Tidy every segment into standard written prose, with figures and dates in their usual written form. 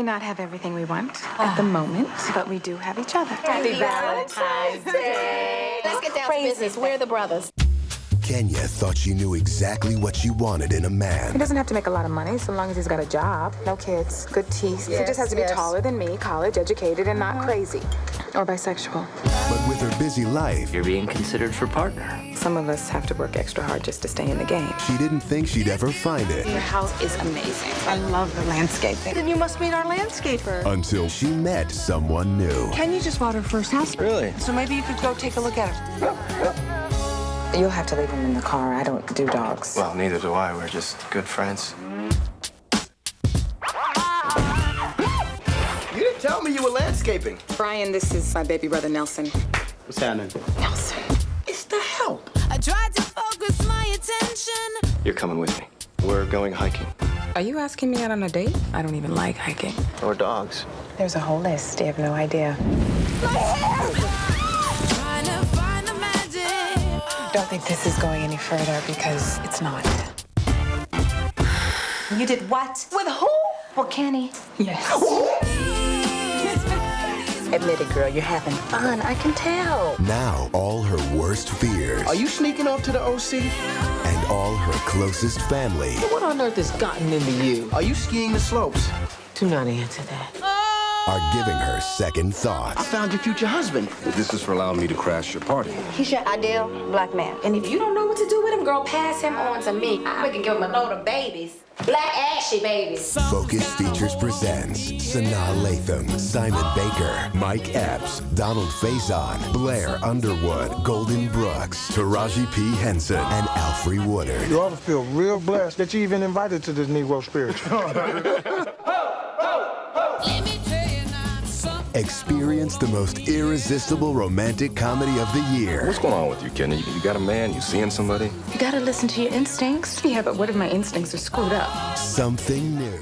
not have everything we want at the moment, but we do have each other. Happy Valentine's Day. Let's get down to business. We're the brothers. Kenya thought she knew exactly what she wanted in a He man. doesn't have to make a lot of money so long as he's got a job, no kids, good teeth. He just has to be taller than me, college educated, and not crazy or bisexual. But with her busy life, You're being considered for partner. Some of us have to work extra hard just to stay in the game. she didn't think she'd ever find it Your house is amazing. I love the landscaping. Then you must meet our landscaper. until she met someone new. Kenny just bought her first house. Really? So maybe you could go take a look at it. You'll have to leave him in the car. I don't do dogs. Well, neither do I. We're just good friends. You didn't tell me you were landscaping. Brian, this is my baby brother, Nelson. What's happening? Nelson. It's the help. I tried to focus my attention. You're coming with me. We're going hiking. Are you asking me out on a date? I don't even like hiking. Or dogs. There's a whole list. You have no idea. Trying to find the magic. Don't think this is going any further because it's not. You did what? With who? Well, Kenny. Yes. Admit it, girl. You're having fun. I can tell. Now, all her worst fears Are you sneaking off to the OC? and all her closest family What on earth has gotten into you? Are you skiing the slopes? Do not answer that. are giving her second I thoughts. found your future husband. This is for allowing me to crash your party. He's your ideal black man. And if you don't know what to do with him, girl, pass him on to me. We can give him a load of babies. Black ashy babies. Focus Features presents Sanaa Lathan, Simon Baker, Mike Epps, Donald Faison, Blair Underwood, Golden Brooks, Taraji P. Henson, and Alfre Woodard. You ought to feel real blessed that you even invited to this Negro spiritual. Let me tell you now something. Experience the most irresistible romantic comedy of the year. What's going on with you, Kenny? You got a man? You seeing somebody? You gotta listen to your instincts. Yeah, but what if my instincts are screwed up? Something new.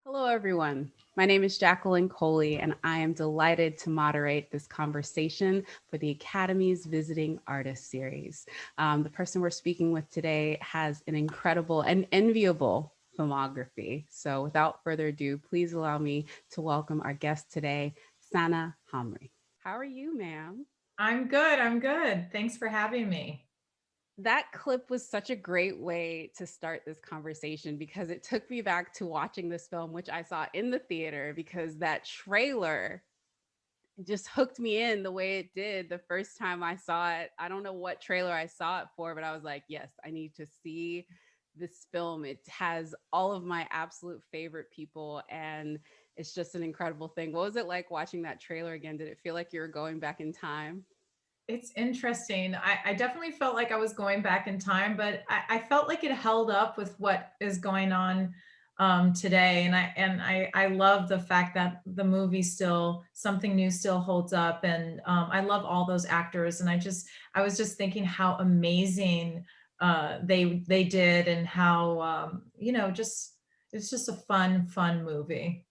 Hello, everyone. My name is Jacqueline Coley, and I am delighted to moderate this conversation for the Academy's Visiting Artist Series. The person we're speaking with today has an incredible and enviable filmography. So without further ado, please allow me to welcome our guest today, Sanaa Hamri. How are you, ma'am? I'm good. I'm good. Thanks for having me. That clip was such a great way to start this conversation because it took me back to watching this film, which I saw in the theater, because that trailer just hooked me in the way it did the first time I saw it. I don't know what trailer I saw it for, but I was like, yes, I need to see this film. It has all of my absolute favorite people, and it's just an incredible thing. What was it like watching that trailer again? Did it feel like you were going back in time? It's interesting. I definitely felt like I was going back in time, but I felt like it held up with what is going on today. And I love the fact that the movie still, something new still holds up. And I love all those actors. And I was just thinking how amazing they did, and how, it's just a fun movie.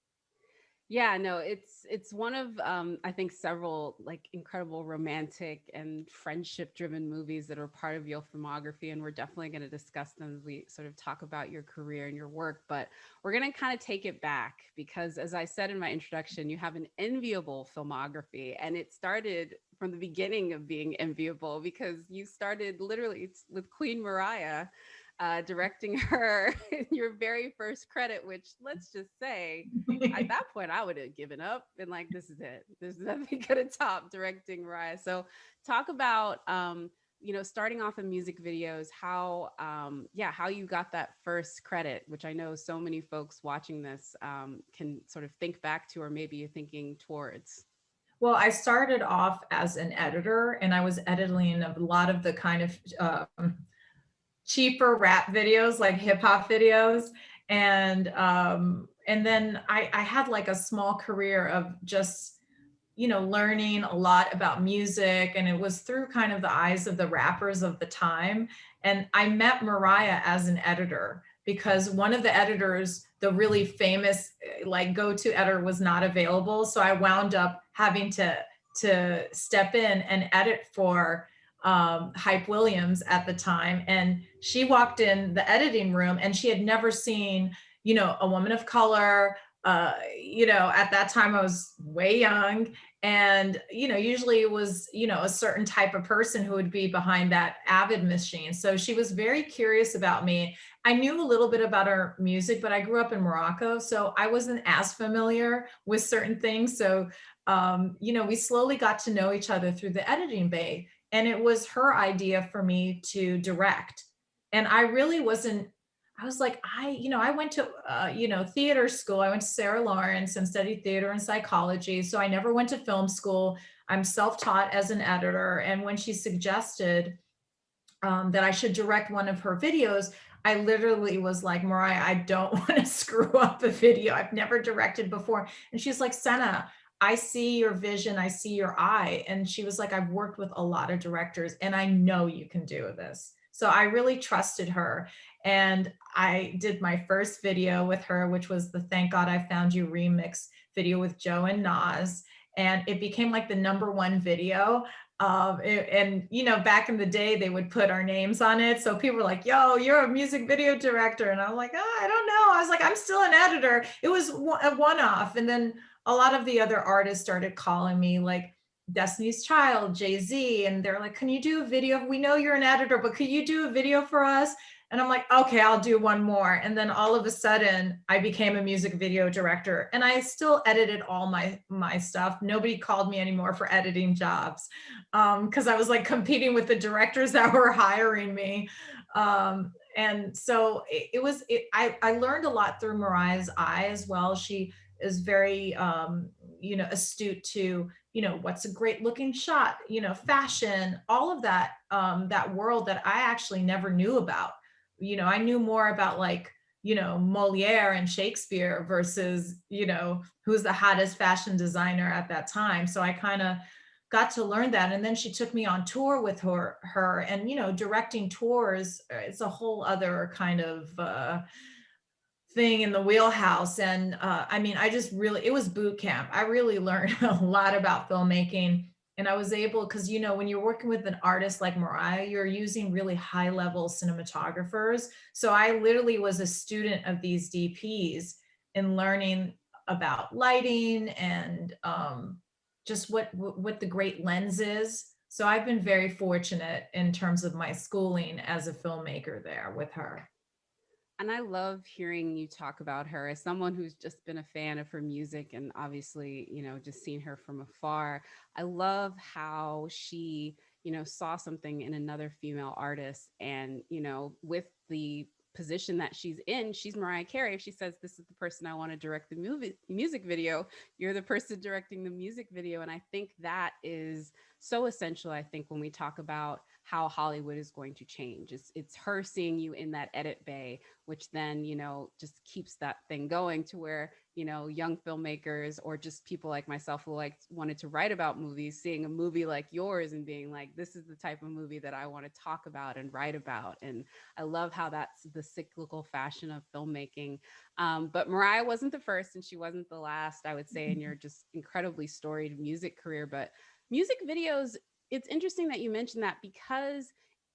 Yeah, no, it's one of I think several like incredible romantic and friendship driven movies that are part of your filmography, and we're definitely going to discuss them as we sort of talk about your career and your work. But we're going to kind of take it back because, as I said in my introduction, you have an enviable filmography, and it started from the beginning of being enviable because you started literally with Queen Mariah. Directing her in your very first credit, which let's just say at that point I would have given up and like, this is it. There's nothing gonna top directing Mariah. So talk about, starting off in music videos, how you got that first credit, which I know so many folks watching this can sort of think back to, or maybe you're thinking towards. Well, I started off as an editor, and I was editing a lot of the kind of cheaper rap videos, like hip hop videos. And then I had like a small career of just, learning a lot about music. And it was through kind of the eyes of the rappers of the time. And I met Mariah as an editor because one of the editors, the really famous like go-to editor, was not available. So I wound up having to to step in and edit for Hype Williams at the time. And she walked in the editing room and she had never seen, you know, a woman of color. You know, at that time I was way young, and, you know, usually it was, you know, a certain type of person who would be behind that Avid machine. So she was very curious about me. I knew a little bit about her music, but I grew up in Morocco, so I wasn't as familiar with certain things. So, you know, we slowly got to know each other through the editing bay, and it was her idea for me to direct. And I really wasn't, I was like, I went to, you know, theater school. I went to Sarah Lawrence and studied theater and psychology. So I never went to film school. I'm self-taught as an editor. And when she suggested that I should direct one of her videos, I literally was like, Mariah, I don't want to screw up a video. I've never directed before. And she's like, Senna, I see your vision. I see your eye. And she was like, I've worked with a lot of directors and I know you can do this. So I really trusted her. And I did my first video with her, which was the Thank God I Found You remix video with Joe and Nas. And it became like the #1 video. And, you know, back in the day, they would put our names on it. So people were like, yo, you're a music video director. And I'm like, oh, I don't know. I was like, I'm still an editor. It was a one-off. And then a lot of the other artists started calling me, like Destiny's Child, Jay-Z. And they're like, can you do a video? We know you're an editor, but could you do a video for us? And I'm like, okay, I'll do one more. And then all of a sudden I became a music video director, and I still edited all my stuff. Nobody called me anymore for editing jobs because I was like competing with the directors that were hiring me. And so I learned a lot through Mariah's eye as well. She is very, you know, astute to, you know, what's a great looking shot, you know, fashion, all of that, that world that I actually never knew about. You know, I knew more about, like, you know, Moliere and Shakespeare versus, you know, who's the hottest fashion designer at that time. So I kind of got to learn that. And then she took me on tour with her and, you know, directing tours, it's a whole other kind of thing in the wheelhouse. And I mean, it was boot camp. I really learned a lot about filmmaking. And I was able, because, you know, when you're working with an artist like Mariah, you're using really high level cinematographers. So I literally was a student of these DPs in learning about lighting and just what the great lens is. So I've been very fortunate in terms of my schooling as a filmmaker there with her. And I love hearing you talk about her as someone who's just been a fan of her music and obviously, you know, just seen her from afar. I love how she, you know, saw something in another female artist, and, you know, with the position that she's in, she's Mariah Carey. If she says, this is the person I want to direct the music video, you're the person directing the music video. And I think that is so essential, I think, when we talk about how Hollywood is going to change. It's her seeing you in that edit bay, which then, you know, just keeps that thing going to where, you know, young filmmakers or just people like myself who wanted to write about movies, seeing a movie like yours and being like, this is the type of movie that I want to talk about and write about. And I love how that's the cyclical fashion of filmmaking. But Mariah wasn't the first and she wasn't the last, I would say, in your just incredibly storied music career. But music videos, it's interesting that you mentioned that, because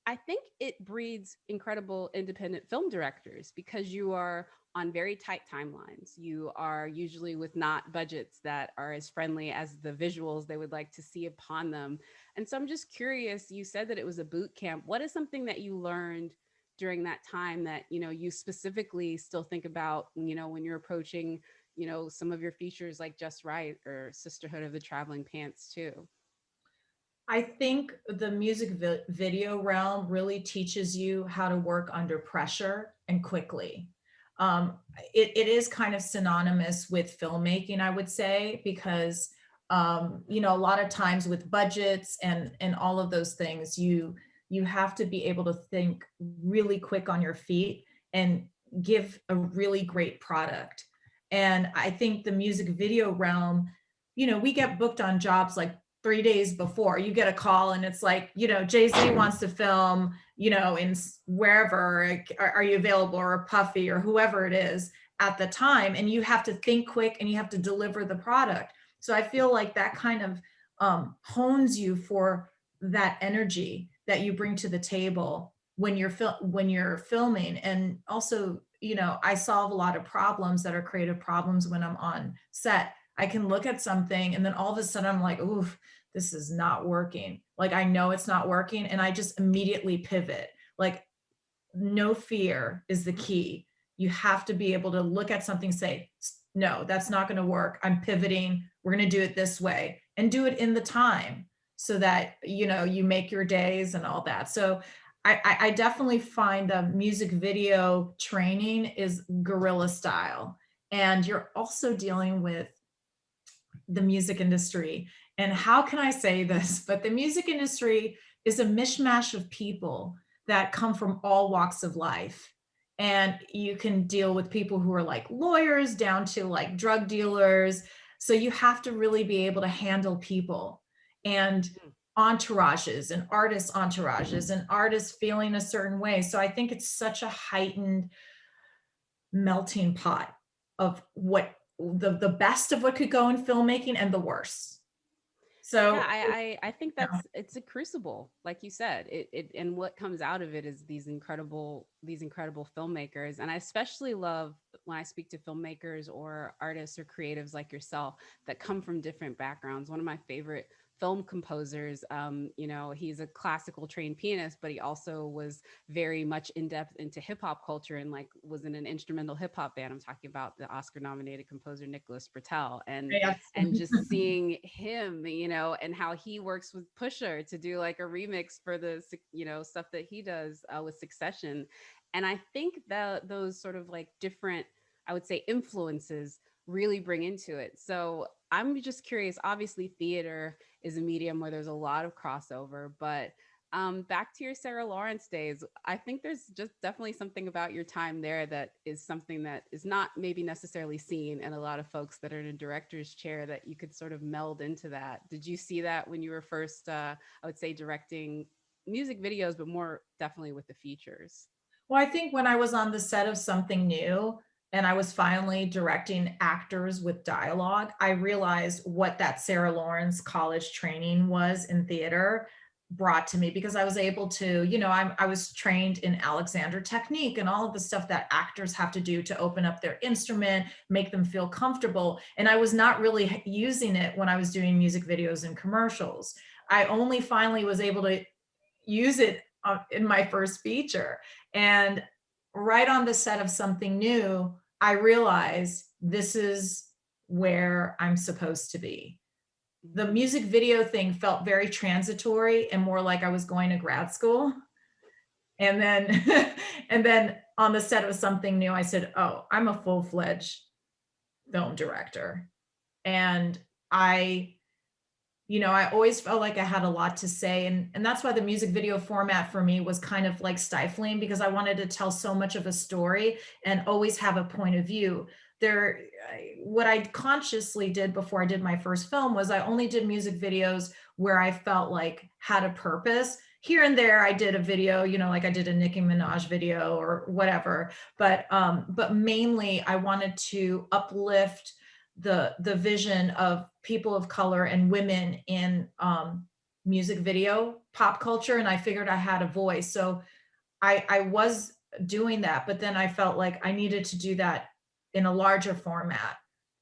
I think it breeds incredible independent film directors, because you are on very tight timelines. You are usually with not budgets that are as friendly as the visuals they would like to see upon them. And so I'm just curious, you said that it was a boot camp. What is something that you learned during that time that, you know, you specifically still think about, you know, when you're approaching, you know, some of your features like Just Right or Sisterhood of the Traveling Pants too? I think the music video realm really teaches you how to work under pressure and quickly. It is kind of synonymous with filmmaking, I would say, because, you know, a lot of times with budgets and all of those things, you have to be able to think really quick on your feet and give a really great product. And I think the music video realm, you know, we get booked on jobs like 3 days before. You get a call and it's like, you know, Jay-Z wants to film, you know, in wherever, are you available, or Puffy or whoever it is at the time. And you have to think quick and you have to deliver the product. So I feel like that kind of hones you for that energy that you bring to the table when you're filming. And also, you know, I solve a lot of problems that are creative problems when I'm on set. I can look at something and then all of a sudden I'm like, ooh, this is not working. Like, I know it's not working, and I just immediately pivot. Like, no fear is the key. You have to be able to look at something, say, no, that's not going to work. I'm pivoting. We're going to do it this way, and do it in the time so that, you know, you make your days and all that. So I definitely find the music video training is guerrilla style. And you're also dealing with the music industry. And how can I say this? But the music industry is a mishmash of people that come from all walks of life. And you can deal with people who are like lawyers down to like drug dealers. So you have to really be able to handle people and entourages and artists' entourages and artists feeling a certain way. So I think it's such a heightened melting pot of what the best of what could go in filmmaking and the worst. So yeah, I think that's it's a crucible, like you said. It and what comes out of it is these incredible filmmakers. And I especially love when I speak to filmmakers or artists or creatives like yourself that come from different backgrounds. One of my favorite film composers, you know, he's a classical trained pianist, but he also was very much in depth into hip hop culture and like was in an instrumental hip hop band. I'm talking about the Oscar nominated composer Nicholas Britell, and yes. and just seeing him, you know, and how he works with Pusher to do like a remix for the, you know, stuff that he does with Succession. And I think that those sort of like different, I would say, influences really bring into it. So I'm just curious, obviously theater is a medium where there's a lot of crossover, but back to your Sarah Lawrence days, I think there's just definitely something about your time there that is something that is not maybe necessarily seen in a lot of folks that are in a director's chair, that you could sort of meld into that. Did you see that when you were first, I would say, directing music videos, but more definitely with the features? Well, I think when I was on the set of Something New and I was finally directing actors with dialogue, I realized what that Sarah Lawrence college training was in theater brought to me, because I was able to, you know, I was trained in Alexander technique and all of the stuff that actors have to do to open up their instrument, make them feel comfortable. And I was not really using it when I was doing music videos and commercials. I only finally was able to use it in my first feature. And right on the set of Something New, I realized this is where I'm supposed to be. The music video thing felt very transitory and more like I was going to grad school. And then, and then on the set of Something New, I said, oh, I'm a full-fledged film director. And I always felt like I had a lot to say. And that's why the music video format for me was kind of like stifling, because I wanted to tell so much of a story and always have a point of view. What I consciously did before I did my first film was I only did music videos where I felt like had a purpose. Here and there, I did a video, you know, like I did a Nicki Minaj video or whatever. But mainly I wanted to uplift the vision of people of color and women in music video pop culture. And I figured I had a voice. So I was doing that, but then I felt like I needed to do that in a larger format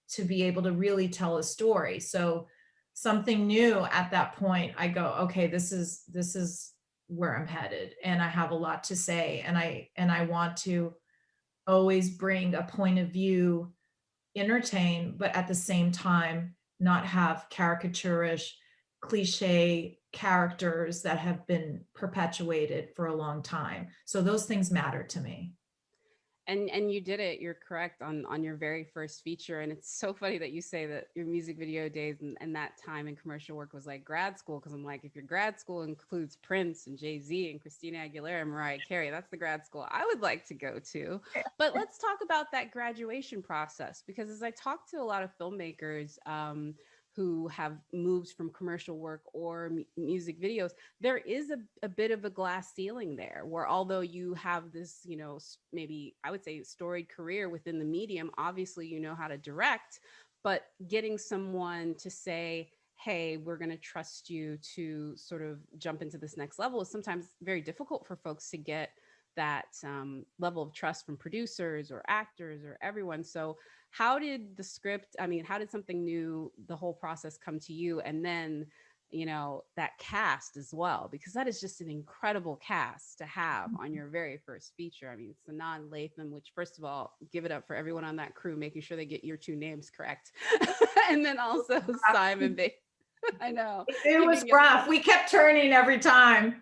to be able to really tell a story. So Something New, at that point, I go, okay, this is where I'm headed, and I have a lot to say, and I want to always bring a point of view, entertain, but at the same time not have caricaturish, cliche characters that have been perpetuated for a long time. So those things matter to me. And you did it, you're correct, on your very first feature. And it's so funny that you say that your music video days and that time in commercial work was like grad school, because I'm like, if your grad school includes Prince and Jay-Z and Christina Aguilera and Mariah Carey, that's the grad school I would like to go to. But let's talk about that graduation process, because as I talk to a lot of filmmakers who have moved from commercial work or music videos, there is a bit of a glass ceiling there, where although you have this, you know, maybe I would say storied career within the medium, obviously you know how to direct, but getting someone to say, hey, we're going to trust you to sort of jump into this next level is sometimes very difficult for folks to get that level of trust from producers or actors or everyone. So how did the script, I mean, how did Something New, the whole process come to you? And then, you know, that cast as well, because that is just an incredible cast to have on your very first feature. I mean, Sanaa Lathan, which first of all, give it up for everyone on that crew, making sure they get your two names correct. And then also Simon Baker. I know. It was rough. We kept turning every time.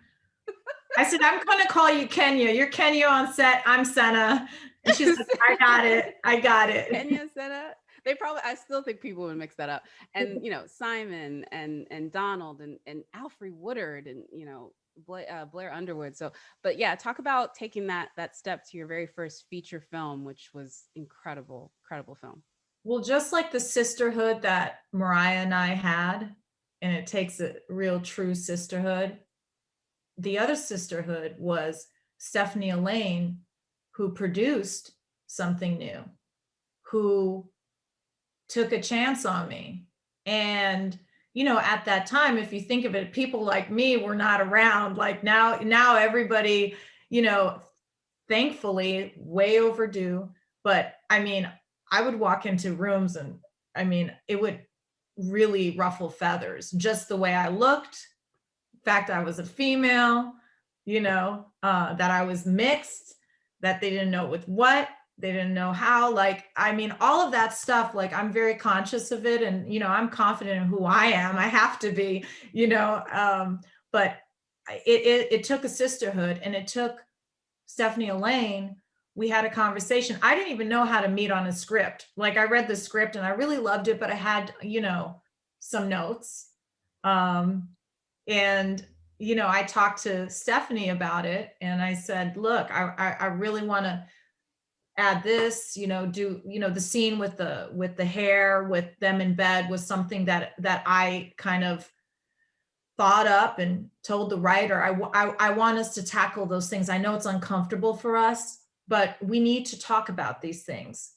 I said, I'm going to call you Kenya. You're Kenya on set. I'm Senna. And she's like, I got it. I got it. Kenya Senna. They probably, I still think people would mix that up. And, you know, Simon and Donald and Alfre Woodard and, you know, Blair Underwood. So, but yeah, talk about taking that step to your very first feature film, which was incredible film. Well, just like the sisterhood that Mariah and I had, and it takes a real true sisterhood, the other sisterhood was Stephanie Elaine, who produced Something New, who took a chance on me. And, you know, at that time, if you think of it, people like me were not around. Like now everybody, you know, thankfully, way overdue. But I mean, I would walk into rooms and I mean, it would really ruffle feathers, just the way I looked. In fact, I was a female, you know, that I was mixed, that they didn't know with what, they didn't know how, like, I mean, all of that stuff, like, I'm very conscious of it. And, you know, I'm confident in who I am. I have to be, you know, but it took a sisterhood, and it took Stephanie Elaine. We had a conversation. I didn't even know how to meet on a script. Like, I read the script and I really loved it, but I had, you know, some notes. And, you know, I talked to Stephanie about it, and I said, look, I really want to add this, you know, do, you know, the scene with the hair, with them in bed was something that I kind of thought up and told the writer, I want us to tackle those things. I know it's uncomfortable for us, but we need to talk about these things.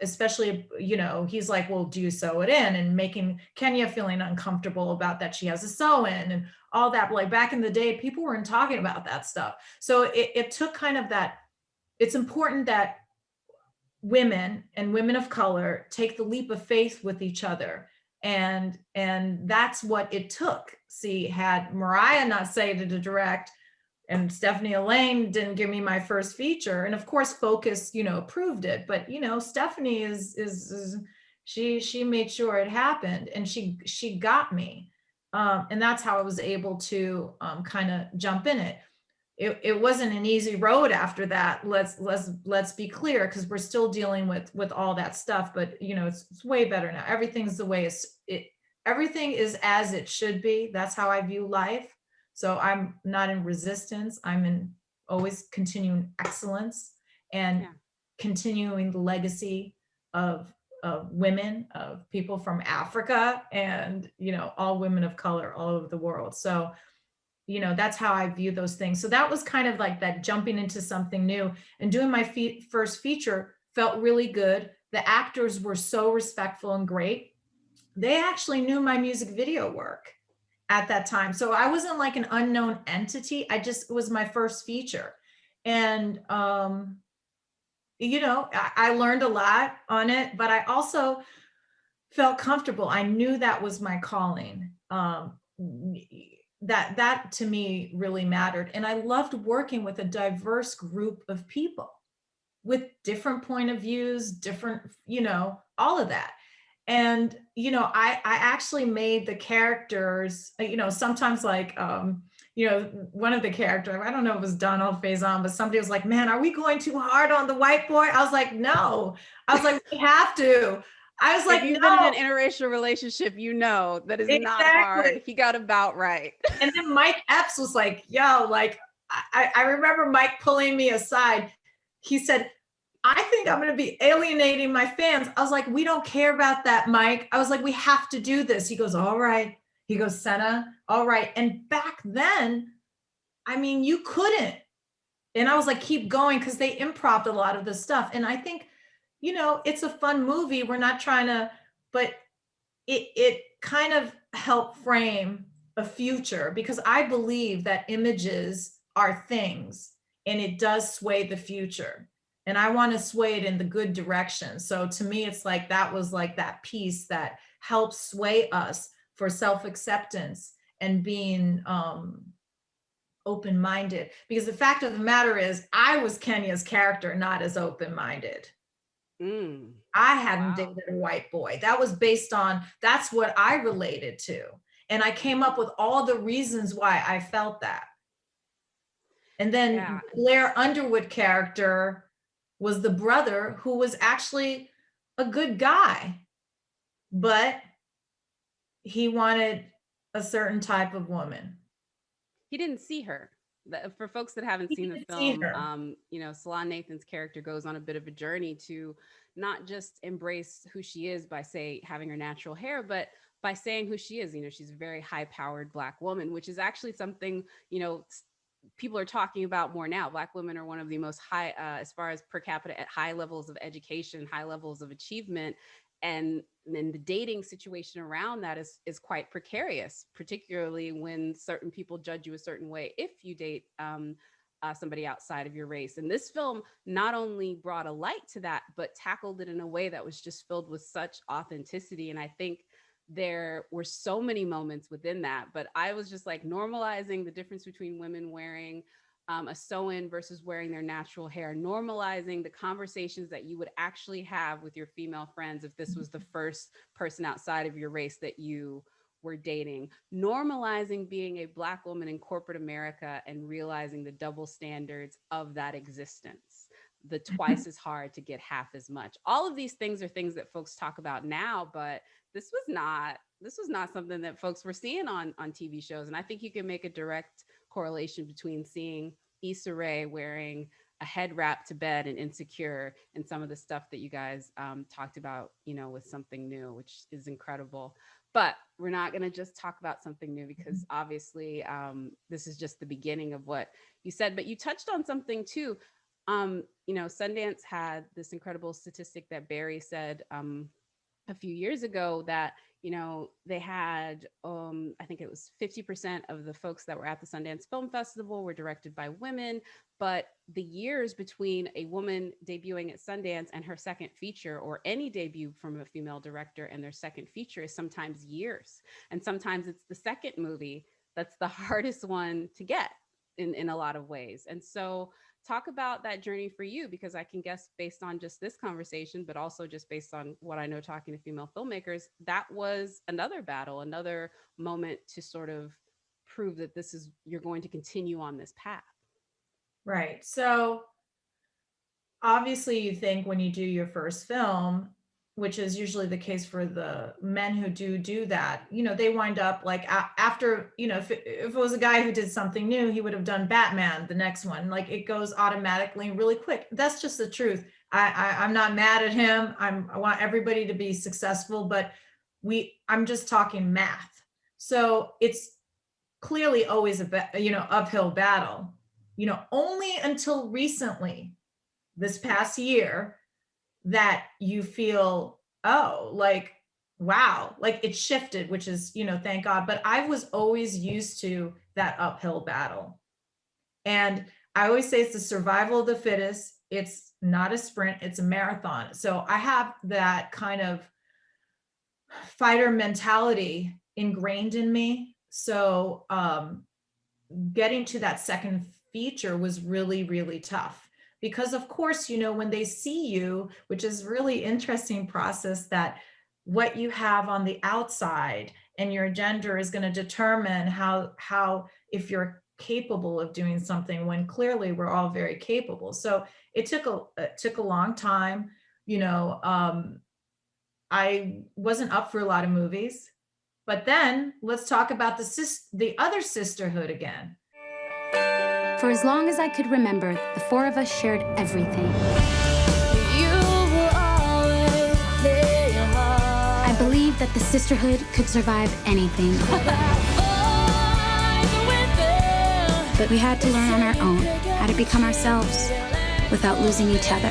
Especially, you know, he's like, well, do you sew it in? And making Kenya feeling uncomfortable about that she has a sew in and all that. Like back in the day, people weren't talking about that stuff. So it took kind of that. It's important that women and women of color take the leap of faith with each other. And that's what it took. See, had Mariah not say to direct, and Stephanie Elaine didn't give me my first feature, and of course Focus, you know, approved it, but you know, Stephanie she made sure it happened, and she got me, and that's how I was able to kind of jump in it. It wasn't an easy road after that. Let's be clear, because we're still dealing with all that stuff, but you know, it's way better now. Everything's the way everything is as it should be. That's how I view life. So I'm not in resistance. I'm in always continuing excellence and continuing the legacy of women, of people from Africa, and, you know, all women of color all over the world. So, you know, that's how I view those things. So that was kind of like that jumping into something new, and doing my first feature felt really good. The actors were so respectful and great. They actually knew my music video work at that time. So I wasn't like an unknown entity. It was my first feature. And, you know, I learned a lot on it, but I also felt comfortable. I knew that was my calling. That to me really mattered. And I loved working with a diverse group of people with different point of views, different, you know, all of that. And, you know, I actually made the characters, you know, sometimes like, you know, one of the characters, I don't know if it was Donald Faison, but somebody was like, man, are we going too hard on the white boy? I was like, no. I was like, we have to. I was like, if you've no. been in an interracial relationship, you know that is not hard. He got about right. And then Mike Epps was like, yo, like, I remember Mike pulling me aside. He said, I think I'm going to be alienating my fans. I was like, we don't care about that, Mike. I was like, we have to do this. He goes, all right. He goes, Senna, all right. And back then, I mean, you couldn't. And I was like, keep going, because they improv a lot of the stuff. And I think, you know, it's a fun movie. We're not trying to, but it kind of help frame a future, because I believe that images are things and it does sway the future. And I want to sway it in the good direction. So to me, it's like that was like that piece that helps sway us for self-acceptance and being open-minded. Because the fact of the matter is, I was Kenya's character, not as open-minded. I hadn't dated a white boy. That was based on, that's what I related to. And I came up with all the reasons why I felt that. And then Blair Underwood character was the brother who was actually a good guy, but he wanted a certain type of woman. He didn't see her. For folks that haven't seen the film, you know, Salah Nathan's character goes on a bit of a journey to not just embrace who she is by, say, having her natural hair, but by saying who she is. You know, she's a very high-powered Black woman, which is actually something, you know, people are talking about more now. Black women are one of the most high, as far as per capita, at high levels of education, high levels of achievement. And then the dating situation around that is quite precarious, particularly when certain people judge you a certain way if you date somebody outside of your race. And this film not only brought a light to that, but tackled it in a way that was just filled with such authenticity. And I think there were so many moments within that, but I was just like normalizing the difference between women wearing a sew-in versus wearing their natural hair, normalizing the conversations that you would actually have with your female friends if this was the first person outside of your race that you were dating, normalizing being a Black woman in corporate America and realizing the double standards of that existence, the twice as hard to get half as much. All of these things are things that folks talk about now, but this was not something that folks were seeing on TV shows. And I think you can make a direct correlation between seeing Issa Rae wearing a head wrap to bed and Insecure and some of the stuff that you guys talked about, you know, with Something New, which is incredible. But we're not going to just talk about Something New because obviously this is just the beginning of what you said, but you touched on something too. You know, Sundance had this incredible statistic that Barry said a few years ago that, you know, they had, I think it was 50% of the folks that were at the Sundance Film Festival were directed by women, but the years between a woman debuting at Sundance and her second feature, or any debut from a female director and their second feature, is sometimes years. And sometimes it's the second movie that's the hardest one to get in a lot of ways. And so talk about that journey for you, because I can guess based on just this conversation, but also just based on what I know talking to female filmmakers, that was another battle, another moment to sort of prove that you're going to continue on this path. Right. So obviously you think when you do your first film, which is usually the case for the men who do that, you know, they wind up like after, you know, if it was a guy who did Something New, he would have done Batman, the next one. Like it goes automatically really quick. That's just the truth. I'm not mad at him. I want everybody to be successful, but I'm just talking math. So it's clearly always uphill battle, you know, only until recently, this past year, that you feel, oh, like, wow, like it shifted, which is, you know, thank God. But I was always used to that uphill battle. And I always say it's the survival of the fittest. It's not a sprint, it's a marathon. So I have that kind of fighter mentality ingrained in me. So getting to that second feature was really, really tough. Because of course, you know, when they see you, which is really interesting process, that what you have on the outside and your gender is going to determine how if you're capable of doing something, when clearly we're all very capable. So it took a long time. You know, I wasn't up for a lot of movies, but then let's talk about the other sisterhood again. For as long as I could remember, the four of us shared everything. I believed that the sisterhood could survive anything. But we had to learn on our own how to become ourselves without losing each other.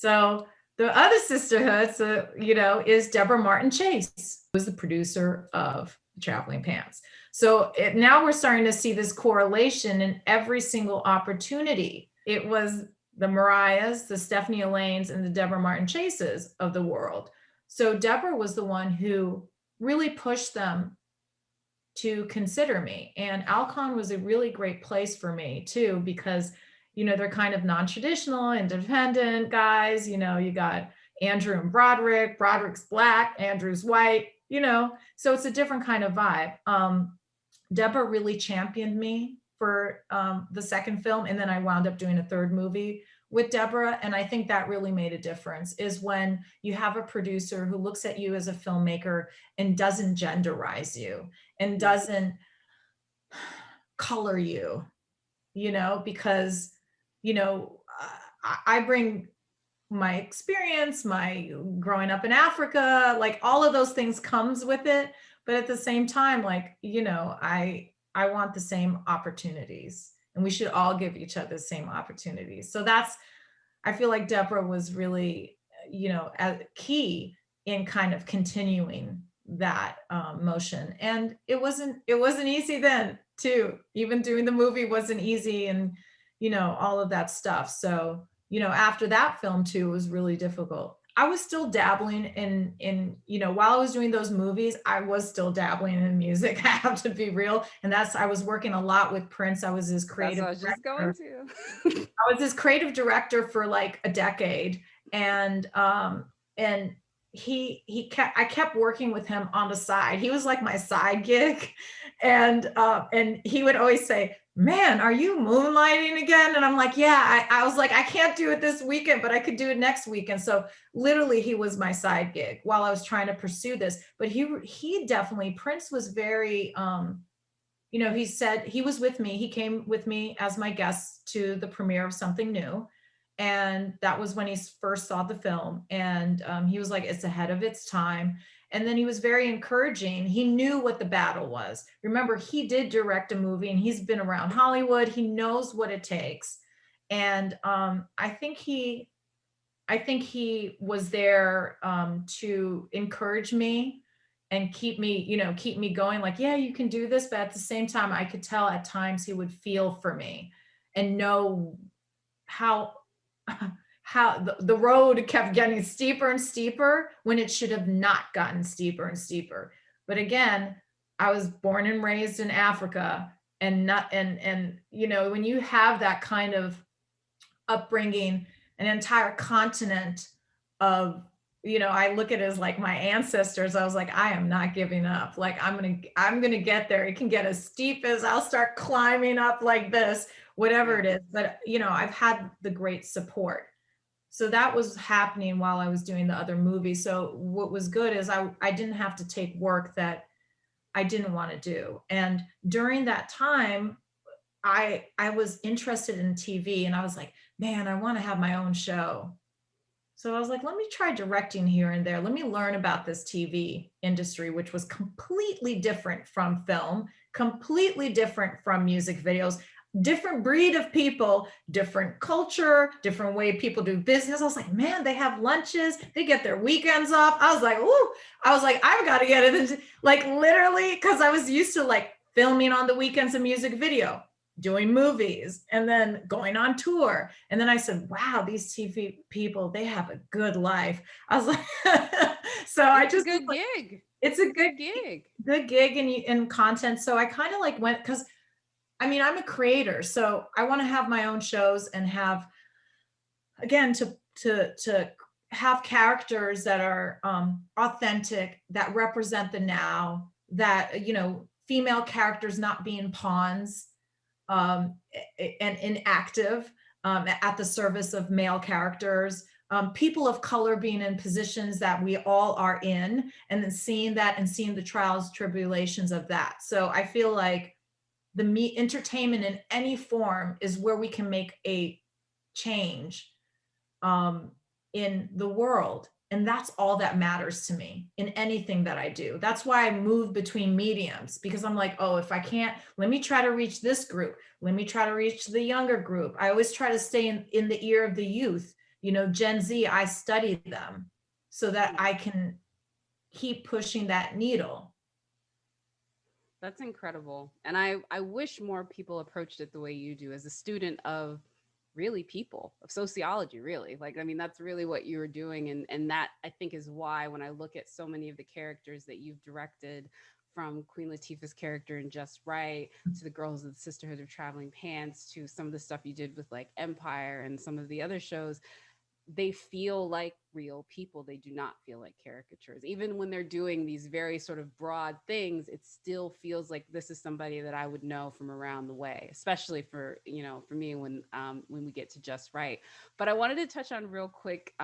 So the other sisterhood, so, you know, is Deborah Martin Chase, who was the producer of Traveling Pants. So now we're starting to see this correlation in every single opportunity. It was the Mariahs, the Stephanie Elaines, and the Deborah Martin Chases of the world. So Deborah was the one who really pushed them to consider me. And Alcon was a really great place for me too, because, you know, they're kind of non-traditional, independent guys. You know, you got Andrew and Broderick. Broderick's Black, Andrew's white, you know, so it's a different kind of vibe. Deborah really championed me for the second film. And then I wound up doing a third movie with Deborah. And I think that really made a difference, is when you have a producer who looks at you as a filmmaker and doesn't genderize you and doesn't color you, you know, because, you know, I bring my experience, my growing up in Africa, like all of those things comes with it. But at the same time, like, you know, I want the same opportunities, and we should all give each other the same opportunities. So I feel like Deborah was really, you know, key in kind of continuing that motion. And it wasn't easy then too. Even doing the movie wasn't easy, and, you know, all of that stuff. So, you know, after that film too, it was really difficult. I was still dabbling in, you know, while I was doing those movies, I was still dabbling in music. I have to be real. And I was working a lot with Prince. I was his creative director. I was his creative director for like a decade. And I kept working with him on the side. He was like my side gig. And he would always say, man, are you moonlighting again? And I'm like, yeah. I was like, I can't do it this weekend, but I could do it next weekend. So literally he was my side gig while I was trying to pursue this. But he definitely, Prince was very, you know, he said he was with me. He came with me as my guest to the premiere of Something New. And that was when he first saw the film. And he was like, it's ahead of its time. And then he was very encouraging. He knew what the battle was. Remember, he did direct a movie, and he's been around Hollywood. He knows what it takes. And I think he was there to encourage me and keep me going, like, yeah, you can do this. But at the same time, I could tell at times he would feel for me and know how the road kept getting steeper and steeper when it should have not gotten steeper and steeper. But again, I was born and raised in Africa, and you know, when you have that kind of upbringing, an entire continent of, you know, I look at it as like my ancestors. I was like, I am not giving up. Like, I'm gonna get there. It can get as steep as I'll start climbing up like this, whatever it is. But, you know, I've had the great support. So that was happening while I was doing the other movie. So what was good is I didn't have to take work that I didn't want to do. And during that time, I was interested in TV, and I was like, man, I want to have my own show. So I was like, let me try directing here and there. Let me learn about this TV industry, which was completely different from film, completely different from music videos. Different breed of people, different culture, different way people do business. I was like, man, they have lunches, they get their weekends off. I was like, ooh, I've got to get it into, like, literally, because I was used to like filming on the weekends a music video, doing movies, and then going on tour. And then I said, wow, these TV people, they have a good life. I was like, so it's a good gig. It's a good gig and content. So I kind of like went, because I mean, I'm a creator, so I want to have my own shows and have, again, to have characters that are authentic, that represent the now, that, you know, female characters not being pawns and inactive at the service of male characters, people of color being in positions that we all are in, and then seeing that and seeing the trials, tribulations of that. So I feel like the entertainment in any form is where we can make a change in the world. And that's all that matters to me in anything that I do. That's why I move between mediums, because I'm like, oh, if I can't, let me try to reach this group. Let me try to reach the younger group. I always try to stay in the ear of the youth, You know, Gen Z, I study them so that I can keep pushing that needle. That's incredible. And I wish more people approached it the way you do as a student of really people, of sociology, really. Like, I mean, that's really what you were doing. And that I think is why when I look at so many of the characters that you've directed, from Queen Latifah's character in Just Right to the Girls of the Sisterhood of Traveling Pants to some of the stuff you did with like Empire and some of the other shows, they feel like real people. They do not feel like caricatures. Even when they're doing these very sort of broad things, it still feels like this is somebody that I would know from around the way, especially for, you know, for me when we get to Just Right. But I wanted to touch on real quick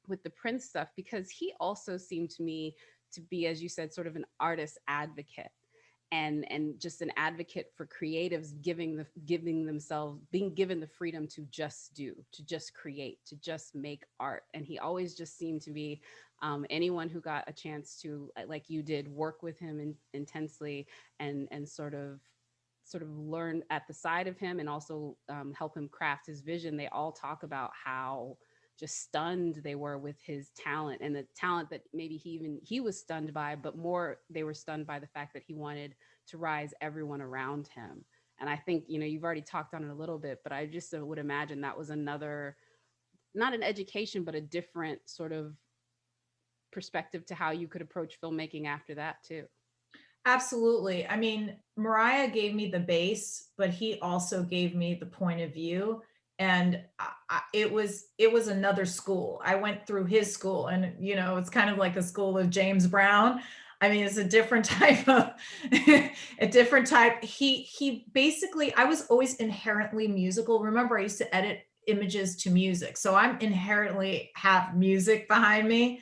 with the Prince stuff, because he also seemed to me to be, as you said, sort of an artist advocate. And just an advocate for creatives being given the freedom to just do, to just create, to just make art. And he always just seemed to be anyone who got a chance to, like you did, work with him intensely and sort of learn at the side of him and also help him craft his vision. They all talk about how just stunned they were with his talent, and the talent that maybe he was stunned by, but more they were stunned by the fact that he wanted to rise everyone around him. And I think, you know, you've already talked on it a little bit, but I just would imagine that was another, not an education, but a different sort of perspective to how you could approach filmmaking after that too. Absolutely. I mean, Mariah gave me the base, but he also gave me the point of view. And it was another school. I went through his school, and you know, it's kind of like the school of James Brown. I mean, it's a different type of a different type. He basically, I was always inherently musical. Remember, I used to edit images to music, so I'm inherently have music behind me.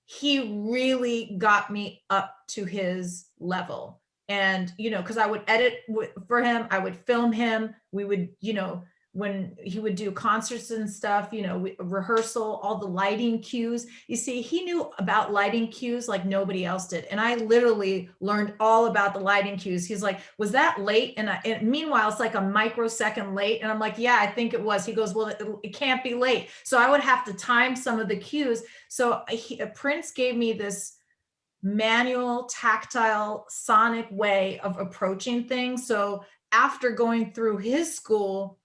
He really got me up to his level. And you know, because I would edit for him, I would film him, we would, you know, when he would do concerts and stuff, you know, rehearsal, all the lighting cues. You see, he knew about lighting cues like nobody else did. And I literally learned all about the lighting cues. He's like, was that late? And meanwhile, it's like a microsecond late. And I'm like, yeah, I think it was. He goes, well, it can't be late. So I would have to time some of the cues. So Prince gave me this manual, tactile, sonic way of approaching things. So after going through his school,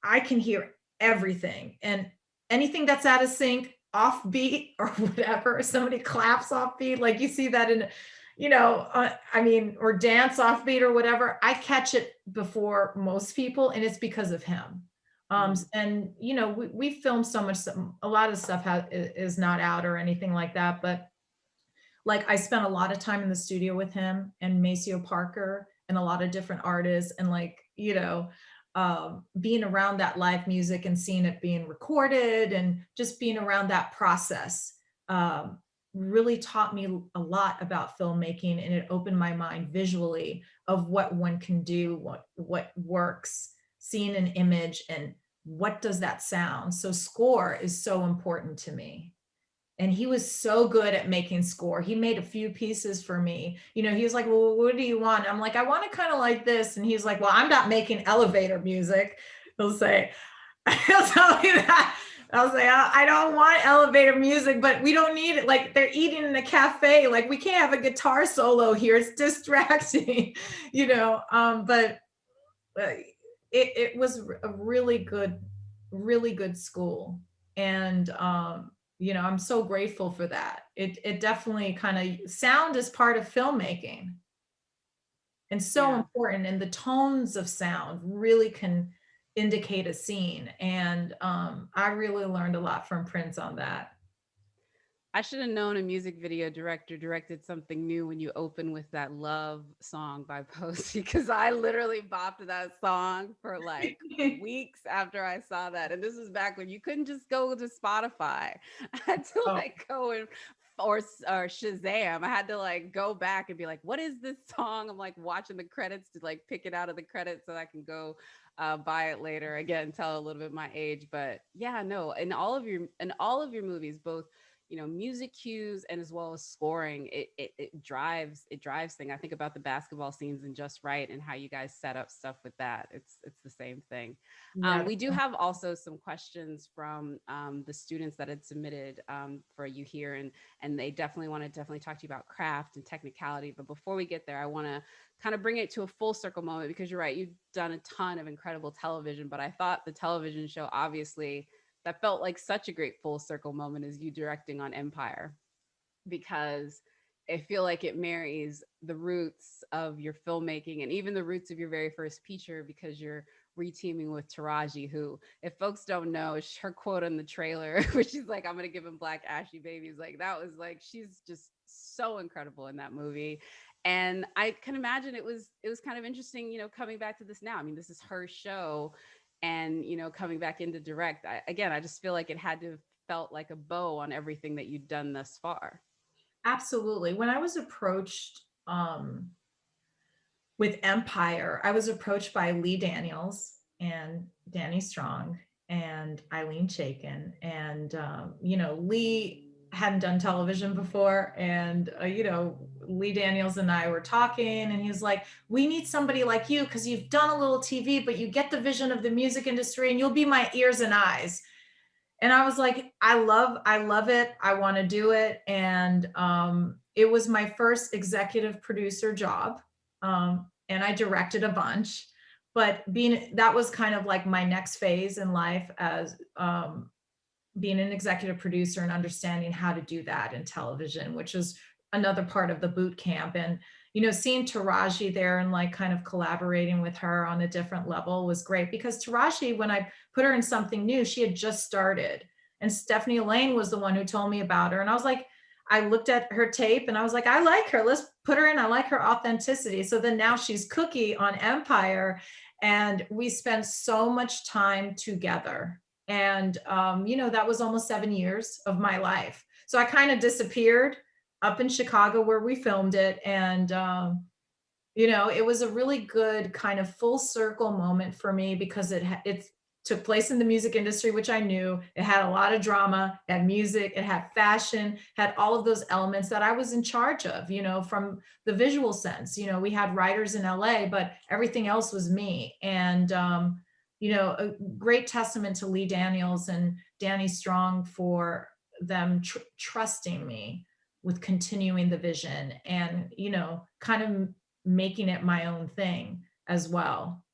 I can hear everything, and anything that's out of sync, off beat or whatever, somebody claps off beat, like you see that in, you know, I mean, or dance off beat or whatever, I catch it before most people, and it's because of him. And you know, we filmed so much, a lot of stuff is not out or anything like that, but like I spent a lot of time in the studio with him and Maceo Parker and a lot of different artists, and like, you know, being around that live music and seeing it being recorded and just being around that process really taught me a lot about filmmaking, and it opened my mind visually of what one can do, what works, seeing an image and what does that sound. So score is so important to me. And he was so good at making score. He made a few pieces for me. You know, he was like, well, what do you want? I'm like, I want it kind of like this. And he's like, well, I'm not making elevator music. He'll say, he'll tell me that. I'll say, I don't want elevator music, but we don't need it. Like they're eating in a cafe. Like we can't have a guitar solo here. It's distracting, you know? But it was a really good school. And, you know, I'm so grateful for that. It definitely kind of, sound is part of filmmaking and so important. And the tones of sound really can indicate a scene. And I really learned a lot from Prince on that. I should have known a music video director directed something new when you open with that Love song by Posey, because I literally bopped that song for like weeks after I saw that. And this was back when you couldn't just go to Spotify. I had to like go and or Shazam. I had to like go back and be like, what is this song? I'm like watching the credits to like pick it out of the credits so I can go buy it later. Again, tell a little bit my age, but yeah, no. In all of your movies, both music cues and as well as scoring. It drives thing. I think about the basketball scenes in Just Right and how you guys set up stuff with that. It's the same thing. We do have also some questions from the students that had submitted for you here, and they definitely want to talk to you about craft and technicality. But before we get there, I want to kind of bring it to a full circle moment, because you're right, you've done a ton of incredible television, but I thought the television show, obviously, that felt like such a great full circle moment is you directing on Empire, because I feel like it marries the roots of your filmmaking and even the roots of your very first feature, because you're reteaming with Taraji, who, if folks don't know, her quote in the trailer where she's like, I'm gonna give him black ashy babies, like that was like, she's just so incredible in that movie. And I can imagine it was kind of interesting, coming back to this now. I mean, this is her show, and coming back into direct. I just feel like it had to have felt like a bow on everything that you'd done thus far. Absolutely. When I was approached with Empire, I was approached by Lee Daniels and Danny Strong and Eileen Chaikin. And, Lee hadn't done television before. And, Lee Daniels and I were talking, and he was like, we need somebody like you, because you've done a little TV, but you get the vision of the music industry, and you'll be my ears and eyes. And I was like, I love it. I want to do it. And it was my first executive producer job. And I directed a bunch, but that was kind of like my next phase in life, as being an executive producer and understanding how to do that in television, which is another part of the boot camp. And, seeing Taraji there and like kind of collaborating with her on a different level was great, because Taraji, when I put her in something new, she had just started, and Stephanie Lane was the one who told me about her. And I was like, I looked at her tape and I was like, I like her. Let's put her in. I like her authenticity. So then now she's Cookie on Empire, and we spent so much time together. And, that was almost 7 years of my life. So I kind of disappeared up in Chicago where we filmed it. And, it was a really good kind of full circle moment for me, because it took place in the music industry, which I knew. It had a lot of drama, it had music, it had fashion, had all of those elements that I was in charge of, from the visual sense. We had writers in LA, but everything else was me. And, a great testament to Lee Daniels and Danny Strong for them trusting me with continuing the vision and, kind of making it my own thing as well.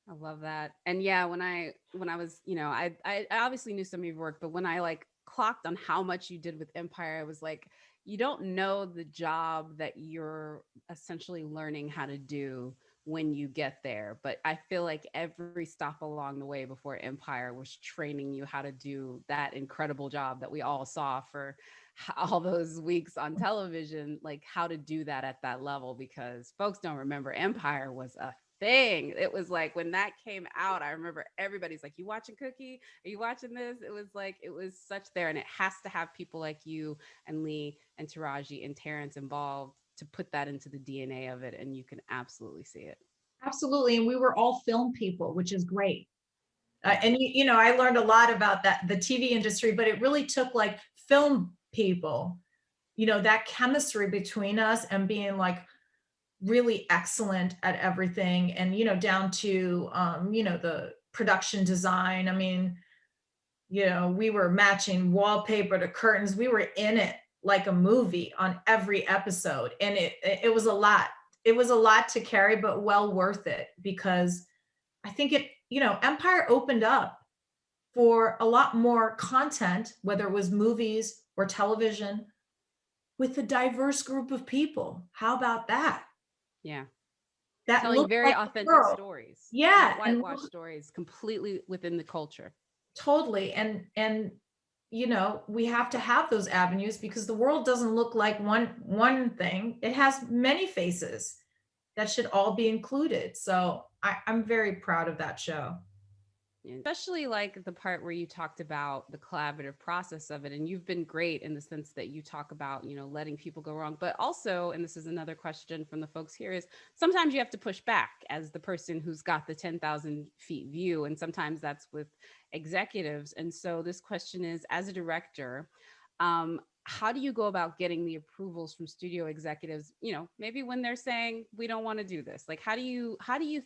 I love that. And yeah, when I was, I obviously knew some of your work, but when I like clocked on how much you did with Empire, I was like, you don't know the job that you're essentially learning how to do when you get there. But I feel like every stop along the way before Empire was training you how to do that incredible job that we all saw for all those weeks on television, like how to do that at that level, because folks don't remember Empire was a thing. It was like when that came out, I remember everybody's like, you watching Cookie? Are you watching this? It was like, it was such there. And it has to have people like you and Lee and Taraji and Terrence involved to put that into the DNA of it. And you can absolutely see it. Absolutely. And we were all film people, which is great. And, I learned a lot about the TV industry, but it really took like film people, that chemistry between us and being like really excellent at everything. And, down to, the production design. I mean, we were matching wallpaper to curtains. We were in it like a movie on every episode. And it was a lot. It was a lot to carry, but well worth it, because I think Empire opened up for a lot more content, whether it was movies or television, with a diverse group of people. How about that? Yeah. That telling very like authentic stories. Yeah. Not whitewash stories, completely within the culture. Totally. And we have to have those avenues, because the world doesn't look like one thing. It has many faces that should all be included. So I'm very proud of that show. Especially like the part where you talked about the collaborative process of it. And you've been great in the sense that you talk about, letting people go wrong, but also, and this is another question from the folks here, is sometimes you have to push back as the person who's got the 10,000 feet view. And sometimes that's with executives. And so this question is, as a director, How do you go about getting the approvals from studio executives, maybe when they're saying we don't want to do this? Like, how do you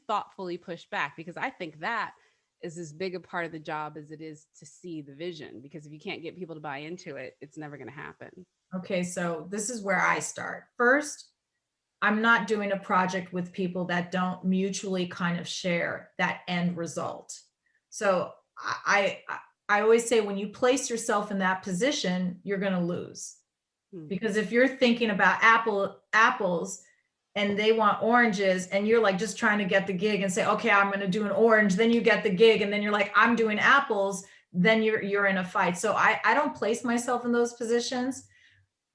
thoughtfully push back? Because I think that is as big a part of the job as it is to see the vision, because if you can't get people to buy into it, it's never going to happen. Okay, so this is where I start. First, I'm not doing a project with people that don't mutually kind of share that end result. So I always say, when you place yourself in that position, you're going to lose. Because if you're thinking about apples and they want oranges, and you're like just trying to get the gig and say, okay, I'm going to do an orange, then you get the gig, and then you're like, I'm doing apples, then you're in a fight. So I don't place myself in those positions.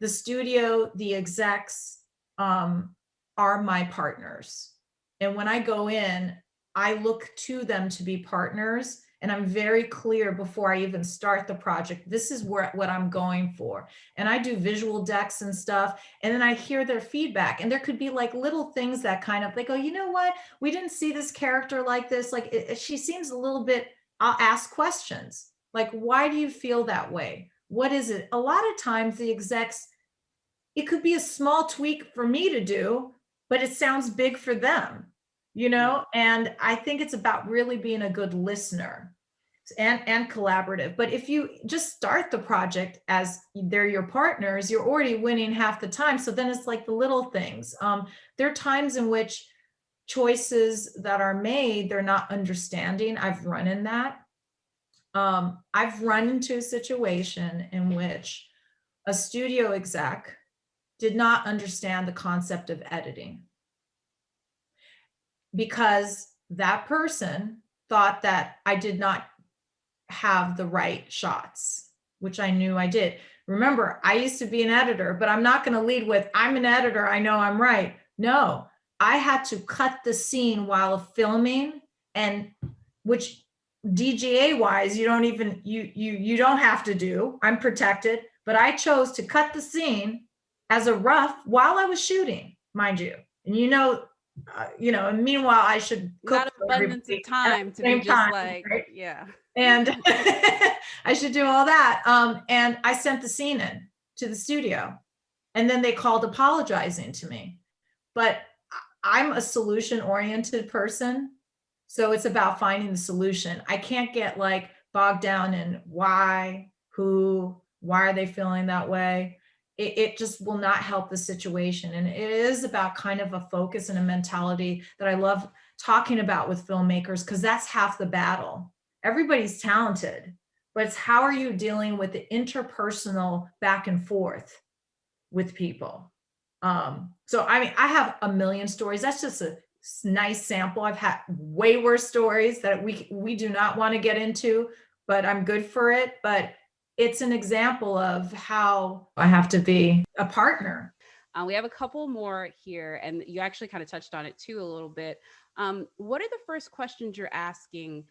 The studio, the execs are my partners. And when I go in, I look to them to be partners. And I'm very clear before I even start the project, this is what I'm going for. And I do visual decks and stuff. And then I hear their feedback. And there could be like little things that kind of, they go, you know what? We didn't see this character like this. Like she seems a little bit, I'll ask questions. Like, why do you feel that way? What is it? A lot of times the execs, it could be a small tweak for me to do, but it sounds big for them, And I think it's about really being a good listener and collaborative. But if you just start the project as they're your partners, you're already winning half the time. So then it's like the little things. There are times in which choices that are made, they're not understanding. I've run in that. I've run into a situation in which a studio exec did not understand the concept of editing, because that person thought that I did not have the right shots, which I knew I did. Remember, I used to be an editor, but I'm not going to lead with, I'm an editor, I know I'm right. No, I had to cut the scene while filming, and which DGA wise, you don't even, you don't have to do. I'm protected, but I chose to cut the scene as a rough while I was shooting, mind you. And and meanwhile, I should cook not abundance of time to be just time, like, right? yeah. And I should do all that. And I sent the scene in to the studio, and then they called apologizing to me. But I'm a solution-oriented person. So it's about finding the solution. I can't get like bogged down in why, who, why are they feeling that way? It just will not help the situation. And it is about kind of a focus and a mentality that I love talking about with filmmakers, because that's half the battle. Everybody's talented, but it's how are you dealing with the interpersonal back and forth with people? So, I mean, I have a million stories. That's just a nice sample. I've had way worse stories that we do not want to get into, but I'm good for it. But it's an example of how I have to be a partner. We have a couple more here, and you actually kind of touched on it too a little bit. What are the first questions you're asking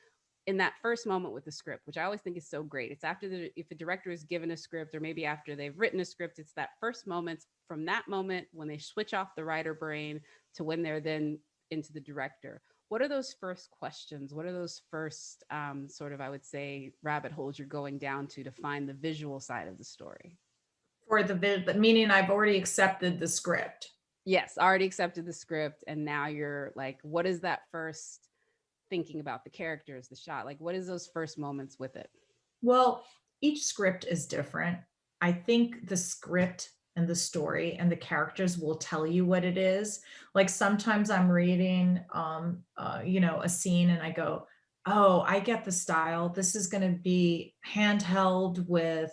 in that first moment with the script, which I always think is so great? It's after if a director is given a script, or maybe after they've written a script, it's that first moment, from that moment when they switch off the writer brain to when they're then into the director. What are those first questions? What are those first sort of, I would say, rabbit holes you're going down to find the visual side of the story? For the meaning I've already accepted the script. Yes, already accepted the script. And now you're like, what is that first thinking about the characters, the shot? Like, what is those first moments with it? Well, each script is different. I think the script and the story and the characters will tell you what it is. Like sometimes I'm reading, a scene and I go, oh, I get the style. This is going to be handheld with,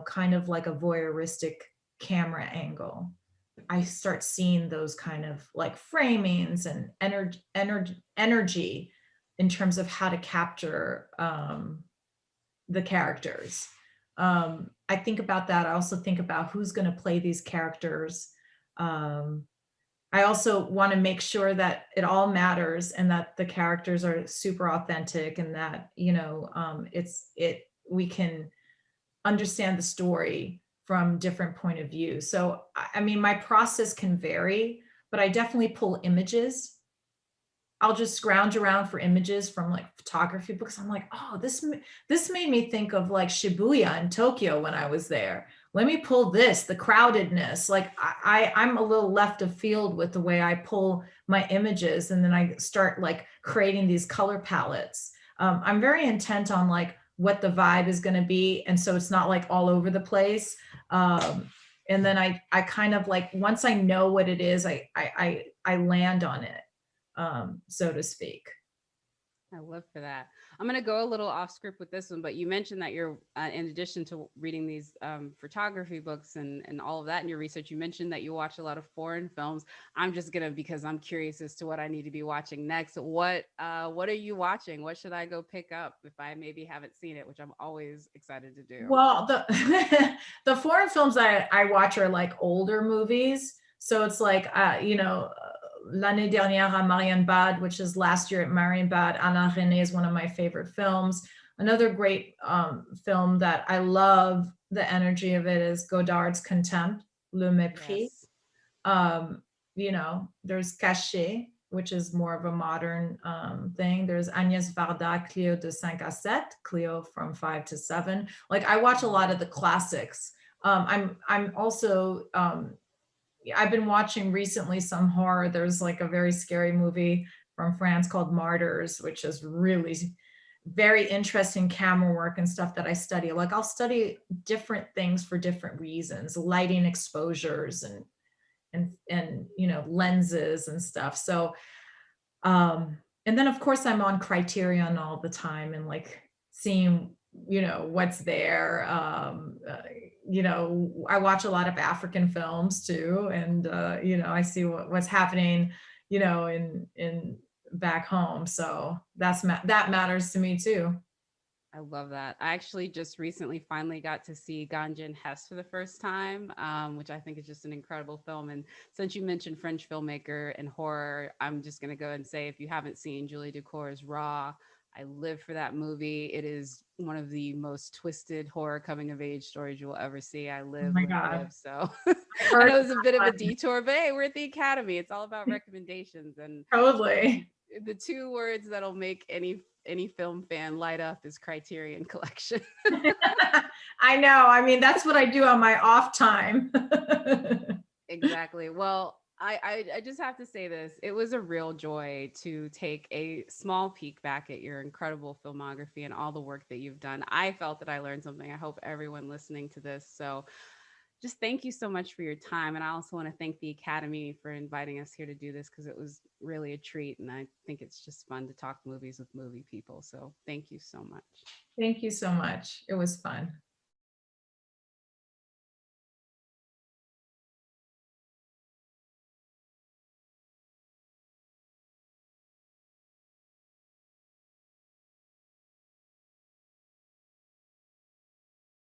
kind of like a voyeuristic camera angle. I start seeing those kind of like framings and energy in terms of how to capture the characters. I think about that. I also think about who's going to play these characters. I also want to make sure that it all matters and that the characters are super authentic, and that, we can understand the story from different point of view. So, I mean, my process can vary, but I definitely pull images I'll just scrounge around for images from like photography books. I'm like, oh, this made me think of like Shibuya in Tokyo when I was there. Let me pull this, the crowdedness. Like I'm a little left of field with the way I pull my images, and then I start like creating these color palettes. I'm very intent on like what the vibe is going to be, and so it's not like all over the place. And then I kind of like, once I know what it is, I land on it, so to speak. I love for that. I'm going to go a little off script with this one, but you mentioned that you're, in addition to reading these photography books and all of that in your research, you mentioned that you watch a lot of foreign films. I'm just going to, because I'm curious as to what I need to be watching next. What are you watching? What should I go pick up if I maybe haven't seen it, which I'm always excited to do? Well, the foreign films I watch are like older movies. So it's like, L'année dernière à Marienbad, which is last year at Marienbad. Anna René is one of my favorite films. Another great film that I love the energy of it is Godard's Contempt, Le Mépris. Yes. There's Caché, which is more of a modern thing. There's Agnès Varda, Cléo de 5 à 7, Cleo from 5 to 7. Like I watch a lot of the classics. I'm also, I've been watching recently some horror. There's like a very scary movie from France called Martyrs, which is really very interesting camera work and stuff that I study. Like I'll study different things for different reasons, lighting exposures and lenses and stuff. So, and then of course I'm on Criterion all the time and like seeing, what's there. I watch a lot of African films too. And, I see what's happening, in back home. So that matters to me too. I love that. I actually just recently finally got to see Ganja and Hess for the first time, which I think is just an incredible film. And since you mentioned French filmmaker and horror, I'm just going to go and say, if you haven't seen Julie Ducour's Raw, I live for that movie. It is one of the most twisted horror coming of age stories you will ever see. I live, Oh my live, God. live. So I know it's a bit of a detour, but hey, we're at the Academy. It's all about recommendations. And Totally. the two words that'll make any film fan light up is Criterion Collection. I know. I mean, that's what I do on my off time. Exactly. Well, I just have to say this. It was a real joy to take a small peek back at your incredible filmography and all the work that you've done. I felt that I learned something. I hope everyone listening to this. So just thank you so much for your time. And I also want to thank the Academy for inviting us here to do this, because it was really a treat. And I think it's just fun to talk movies with movie people. So thank you so much. Thank you so much. It was fun.